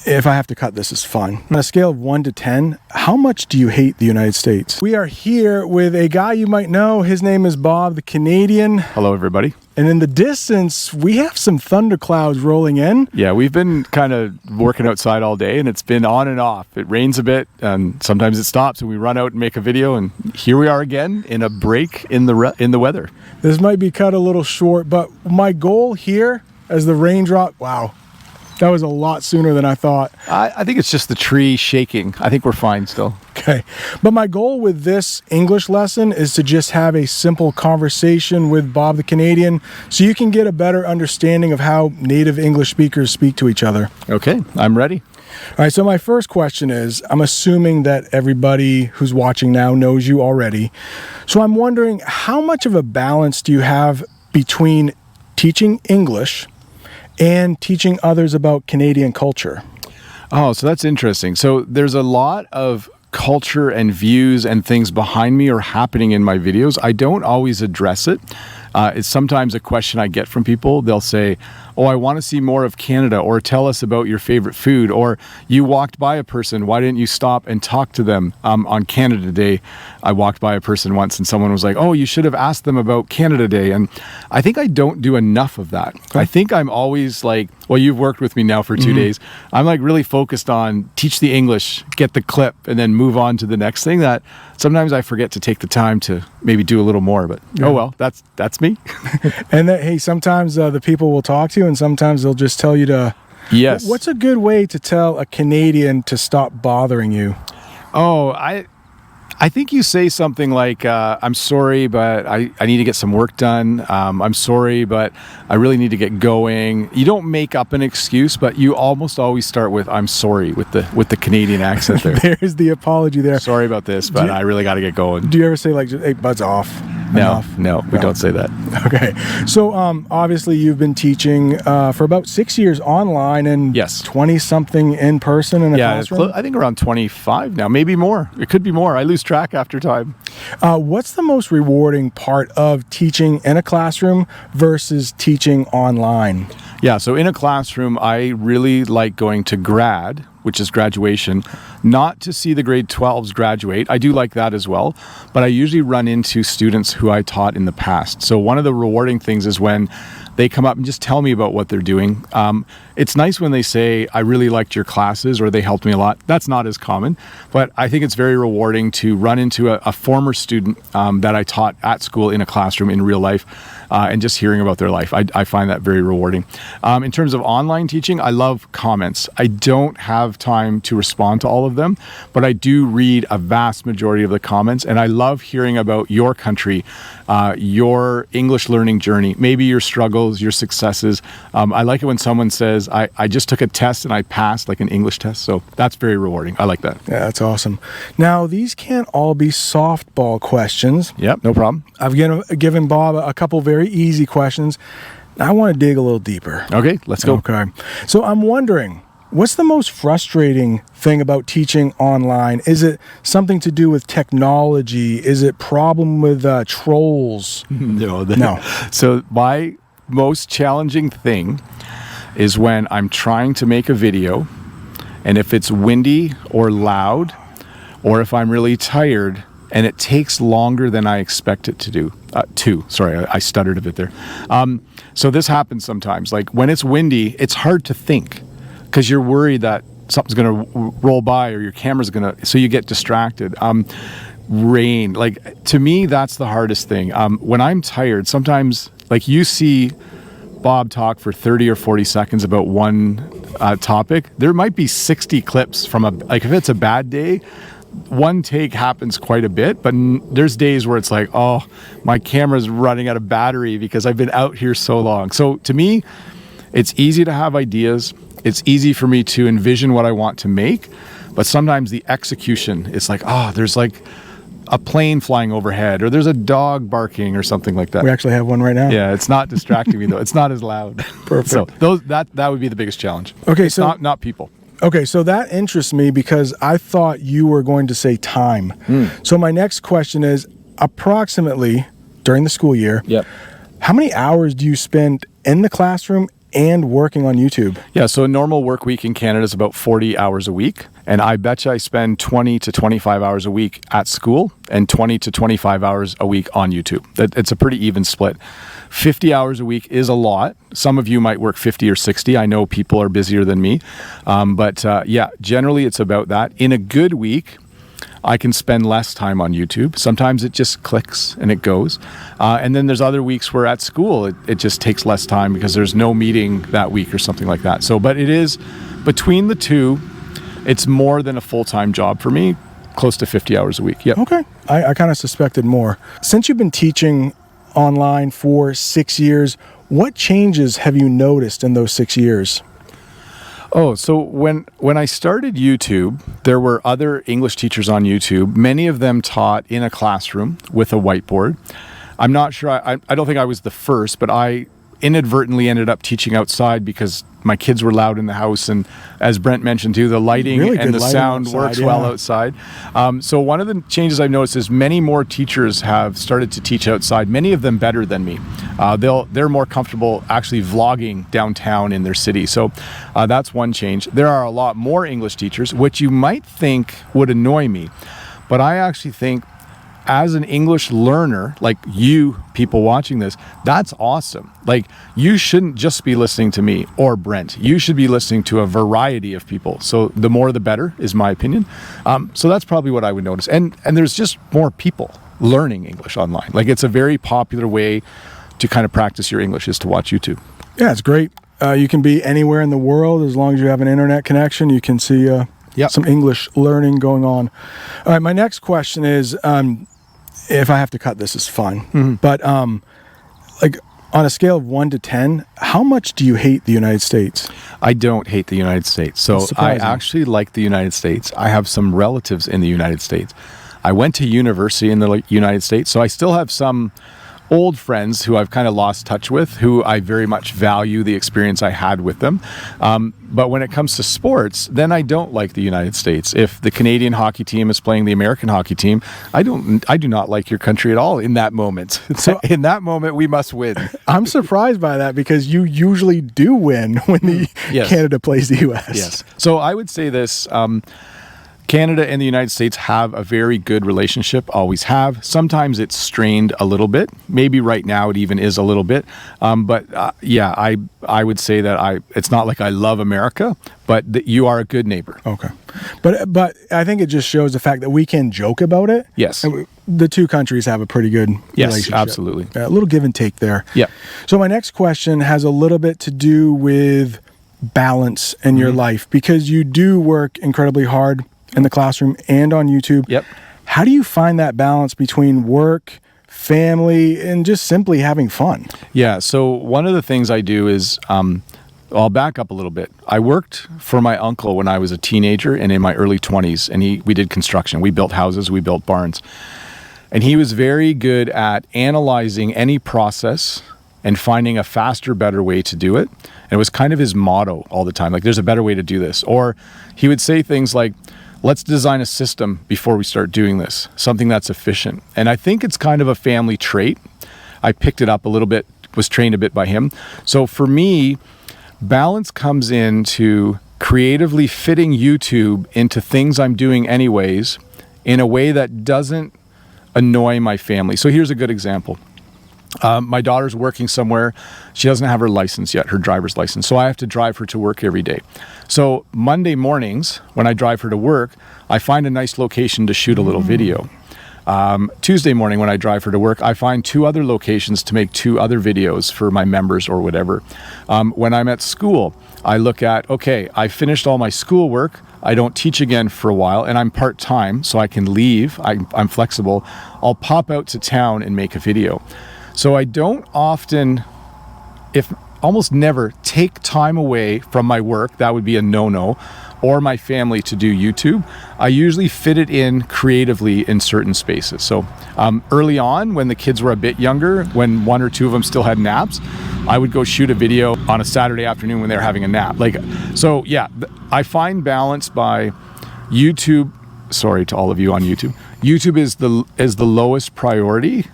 if I have to cut this, it's fine. On a scale of 1 to 10, how much do you hate the United States? We are here with a guy you might know. His name is Bob, the Canadian. Hello, everybody. And in the distance, we have some thunderclouds rolling in. Yeah, we've been kind of working outside all day, and it's been on and off. It rains a bit, and sometimes it stops, and we run out and make a video, and here we are again in a break in the weather. This might be cut a little short, but my goal here, as the raindrop, wow, that was a lot sooner than I thought. I think it's just the tree shaking. I think we're fine still. Okay. But my goal with this English lesson is to just have a simple conversation with Bob the Canadian so you can get a better understanding of how native English speakers speak to each other. Okay, I'm ready. All right, so my first question is, I'm assuming that everybody who's watching now knows you already. So I'm wondering, how much of a balance do you have between teaching English and teaching others about Canadian culture? Oh, so that's interesting. So there's a lot of culture and views and things behind me or happening in my videos. I don't always address it. It's sometimes a question I get from people. They'll say, oh, I want to see more of Canada, or tell us about your favorite food, or you walked by a person, why didn't you stop and talk to them? On Canada Day, I walked by a person once and someone was like, oh, you should have asked them about Canada Day. And I think I don't do enough of that. Okay. I think I'm always like, well, you've worked with me now for 2 days. I'm like really focused on teach the English, get the clip, and then move on to the next thing. That sometimes I forget to take the time to maybe do a little more, but oh well, that's me. And that, hey, sometimes the people will talk to you and sometimes they'll just tell you to... Yes. What's a good way to tell a Canadian to stop bothering you? Oh, I think you say something like, I'm sorry, but I need to get some work done. I'm sorry, but I really need to get going. You don't make up an excuse, but you almost always start with, I'm sorry, with the Canadian accent there. There's the apology there. Sorry about this, but I really got to get going. Do you ever say like, hey, buds off? No, we don't say that. Okay. So obviously you've been teaching for about 6 years online and yes, 20-something in person in a classroom? I think around 25 now, maybe more. It could be more. I lose track after time. What's the most rewarding part of teaching in a classroom versus teaching online? Yeah, so in a classroom, I really like going to grad, which is graduation, not to see the grade 12s graduate. I do like that as well, but I usually run into students who I taught in the past. So one of the rewarding things is when they come up and just tell me about what they're doing. It's nice when they say, I really liked your classes, or they helped me a lot. That's not as common, but I think it's very rewarding to run into a former student that I taught at school in a classroom in real life, and just hearing about their life. I find that very rewarding. In terms of online teaching, I love comments. I don't have time to respond to all of them, but I do read a vast majority of the comments, and I love hearing about your country, your English learning journey, maybe your struggles, your successes. I like it when someone says, I just took a test and I passed, like an English test. So that's very rewarding. I like that. Yeah, that's awesome. Now, these can't all be softball questions. Yep, no problem. I've given Bob a couple very easy questions. Now I want to dig a little deeper. Okay, let's go. Okay. So I'm wondering, what's the most frustrating thing about teaching online? Is it something to do with technology? Is it problem with trolls? No. So my most challenging thing is when I'm trying to make a video, and if it's windy or loud, or if I'm really tired and it takes longer than I expect it to do. Sorry, I stuttered a bit there. So this happens sometimes. Like when it's windy, it's hard to think because you're worried that something's going to roll by or your camera's going to, so you get distracted. Rain, like to me, that's the hardest thing. When I'm tired, sometimes like you see Bob talk for 30 or 40 seconds about one topic, there might be 60 clips from like if it's a bad day, one take happens quite a bit, but there's days where it's like, oh, my camera's running out of battery because I've been out here so long. So to me, it's easy to have ideas. It's easy for me to envision what I want to make, but sometimes the execution is like, oh, there's like a plane flying overhead, or there's a dog barking or something like that. We actually have one right now. Yeah, it's not distracting me though. It's not as loud. Perfect. So that would be the biggest challenge. Okay, it's so not people. Okay, so that interests me because I thought you were going to say time. So my next question is, approximately during the school year, yep, how many hours do you spend in the classroom and working on YouTube? Yeah, so a normal work week in Canada is about 40 hours a week. And I bet you I spend 20 to 25 hours a week at school and 20 to 25 hours a week on YouTube. It's a pretty even split. 50 hours a week is a lot. Some of you might work 50 or 60. I know people are busier than me. But generally it's about that. In a good week, I can spend less time on YouTube. Sometimes it just clicks and it goes. And then there's other weeks where at school, it just takes less time because there's no meeting that week or something like that. So, but it is between the two, it's more than a full-time job for me, close to 50 hours a week. Yeah. Okay. I kind of suspected more. Since you've been teaching online for 6 years, what changes have you noticed in those 6 years? Oh, so when I started YouTube, there were other English teachers on YouTube. Many of them taught in a classroom with a whiteboard. I'm not sure, I don't think I was the first, but I inadvertently ended up teaching outside because my kids were loud in the house, and as Brent mentioned too, the lighting really and the sound outside, works well outside. So one of the changes I've noticed is many more teachers have started to teach outside, many of them better than me. They're more comfortable actually vlogging downtown in their city. So that's one change. There are a lot more English teachers, which you might think would annoy me, but I actually think as an English learner, like you people watching this, that's awesome. Like, you shouldn't just be listening to me or Brent. You should be listening to a variety of people. So the more the better is my opinion. So that's probably what I would notice. And there's just more people learning English online. Like, it's a very popular way to kind of practice your English is to watch YouTube. Yeah, it's great. You can be anywhere in the world as long as you have an internet connection. You can see some English learning going on. All right, my next question is, if I have to cut this, it's fine. But like on a scale of 1 to 10, how much do you hate the United States? I don't hate the United States. So I actually like the United States. I have some relatives in the United States. I went to university in the United States, so I still have some old friends who I've kind of lost touch with, who I very much value the experience I had with them. But when it comes to sports, then I don't like the United States. If the Canadian hockey team is playing the American hockey team, I do not like your country at all in that moment. So in that moment, we must win. I'm surprised by that because you usually do win when the Canada plays the US. Yes. So I would say this, Canada and the United States have a very good relationship, always have. Sometimes it's strained a little bit. Maybe right now it even is a little bit. But I would say that it's not like I love America, but that you are a good neighbor. Okay. But I think it just shows the fact that we can joke about it. Yes. And the two countries have a pretty good relationship. Yes, absolutely. A little give and take there. Yeah. So my next question has a little bit to do with balance in your life, because you do work incredibly hard in the classroom and on YouTube. Yep. How do you find that balance between work, family, and just simply having fun? Yeah, so one of the things I do is, I'll back up a little bit. I worked for my uncle when I was a teenager and in my early 20s, and we did construction. We built houses, we built barns. And he was very good at analyzing any process and finding a faster, better way to do it. And it was kind of his motto all the time, like, there's a better way to do this. Or he would say things like, let's design a system before we start doing this, something that's efficient. And I think it's kind of a family trait. I picked it up a little bit, was trained a bit by him. So for me, balance comes into creatively fitting YouTube into things I'm doing anyways in a way that doesn't annoy my family. So here's a good example. My daughter's working somewhere. She doesn't have her license yet, her driver's license. So I have to drive her to work every day. So Monday mornings, when I drive her to work, I find a nice location to shoot a little video. Tuesday morning, when I drive her to work, I find 2 other locations to make 2 other videos for my members or whatever. When I'm at school, I look at, okay, I finished all my schoolwork. I don't teach again for a while, and I'm part-time, so I can leave. I'm flexible. I'll pop out to town and make a video. So I don't often, almost never, take time away from my work. That would be a no-no. Or my family to do YouTube. I usually fit it in creatively in certain spaces. So early on, when the kids were a bit younger, when 1 or 2 of them still had naps, I would go shoot a video on a Saturday afternoon when they're having a nap. I find balance by YouTube. Sorry to all of you on YouTube. YouTube is the lowest priority,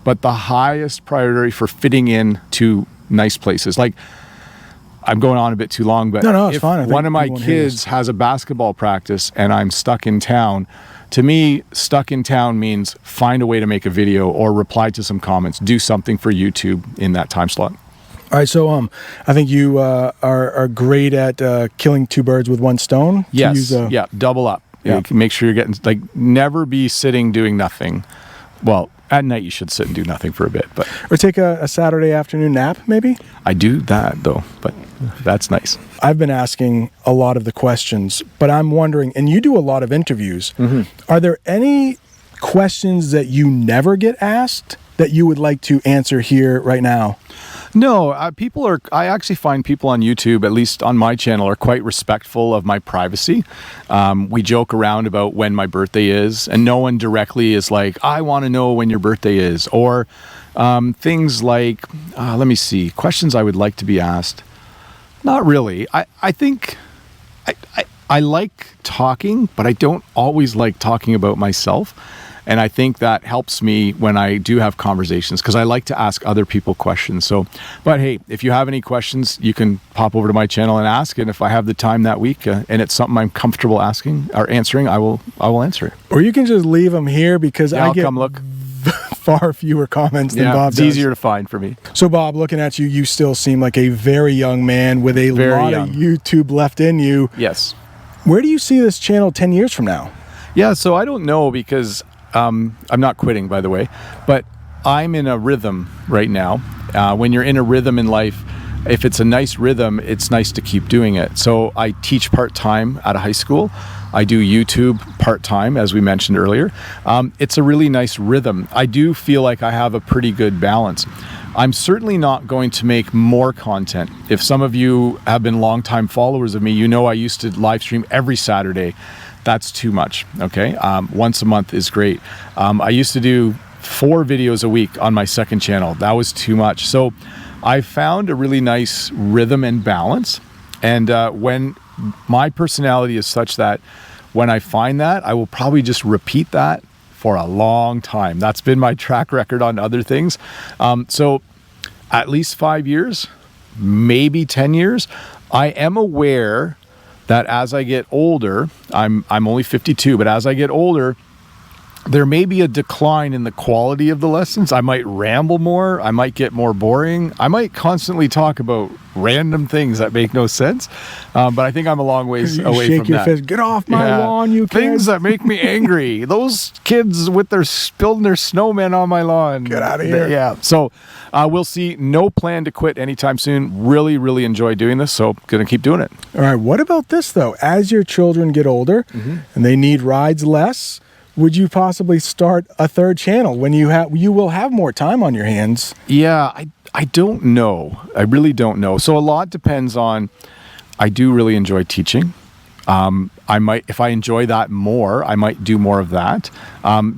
but the highest priority for fitting in to nice places. Like, I'm going on a bit too long, but No, it's if fine. I think one of my people wanna hear this. kids has a basketball practice and I'm stuck in town, to me, stuck in town means find a way to make a video or reply to some comments, do something for YouTube in that time slot. All right, so I think you are great at killing two birds with one stone. Yes, yeah, double up. Yeah. Make sure you're getting, like, never be sitting doing nothing. Well, at night you should sit and do nothing for a bit, but Or take a Saturday afternoon nap, maybe? I do that though, but that's nice. I've been asking a lot of the questions, but I'm wondering, and you do a lot of interviews, are there any questions that you never get asked that you would like to answer here right now? No, I actually find people on YouTube, at least on my channel, are quite respectful of my privacy. We joke around about when my birthday is, and no one directly is like, I want to know when your birthday is. Or things like, let me see, questions I would like to be asked. Not really. I think I like talking, but I don't always like talking about myself. And I think that helps me when I do have conversations, because I like to ask other people questions. So, but hey, if you have any questions, you can pop over to my channel and ask. And if I have the time that week and it's something I'm comfortable asking or answering, I will answer it. Or you can just leave them here, because Yeah, I I'll get come look. far fewer comments than Bob it's does. easier to find for me. So Bob, looking at you, you still seem like a very young man with a Very lot young. of YouTube left in you. Yes. Where do you see this channel 10 years from now? Yeah, so I don't know, because I'm not quitting, by the way, but I'm in a rhythm right now. When you're in a rhythm in life, if it's a nice rhythm, it's nice to keep doing it. So I teach part-time at a high school. I do YouTube part-time, as we mentioned earlier. It's a really nice rhythm. I do feel like I have a pretty good balance. I'm certainly not going to make more content. If some of you have been longtime followers of me, you know I used to live stream every Saturday. That's too much, okay? Once a month is great. I used to do 4 videos a week on my second channel. That was too much. So I found a really nice rhythm and balance. And when my personality is such that when I find that, I will probably just repeat that for a long time. That's been my track record on other things. So at least 5 years, maybe 10 years. I am aware that as I get older, I'm only 52, but as I get older, there may be a decline in the quality of the lessons. I might ramble more. I might get more boring. I might constantly talk about random things that make no sense. But I think I'm a long ways away Shake from your that. fist. Get off my lawn, you Things kids. that make me angry. Those kids with their building their snowmen on my lawn. Get outta here. Yeah. So we'll see. No plan to quit anytime soon. Really, really enjoy doing this. So gonna keep doing it. All right, what about this, though? As your children get older and they need rides less, would you possibly start a third channel when you will have more time on your hands? Yeah, I don't know. I really don't know. So a lot depends on, I do really enjoy teaching. I might, if I enjoy that more, I might do more of that.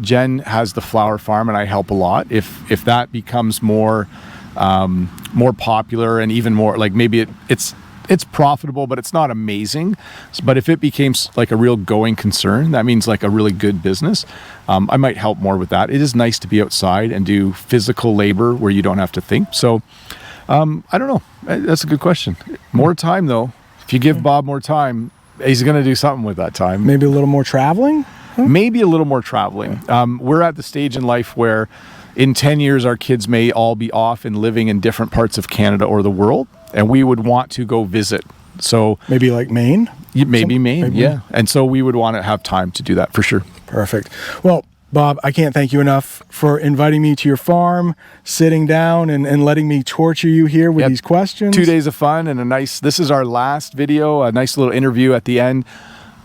Jen has the flower farm and I help a lot. If that becomes more popular and even more, like maybe it's profitable, but it's not amazing. But if it became like a real going concern, that means like a really good business. I might help more with that. It is nice to be outside and do physical labor where you don't have to think. So I don't know. That's a good question. More time though. If you give Bob more time, he's going to do something with that time. Maybe a little more traveling? Maybe a little more traveling. We're at the stage in life where in 10 years, our kids may all be off and living in different parts of Canada or the world, and we would want to go visit. So Maybe like Maine? maybe Maine, maybe. yeah. And so we would want to have time to do that for sure. Perfect. Well, Bob, I can't thank you enough for inviting me to your farm, sitting down and letting me torture you here with Yep. these questions. 2 days of fun and this is our last video, a nice little interview at the end.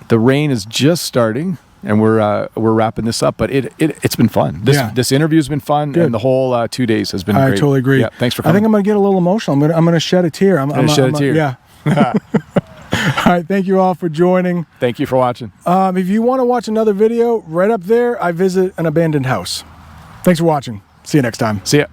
The rain is just starting. And we're wrapping this up, but it's been fun. This interview's been fun, Good. and the whole 2 days has been I great. totally agree. Yeah, thanks for I coming. think I'm going to get a little emotional. I'm going to shed a tear. I'm shed a tear. Yeah. All right. Thank you all for joining. Thank you for watching. If you want to watch another video, right up there, I visit an abandoned house. Thanks for watching. See you next time. See ya.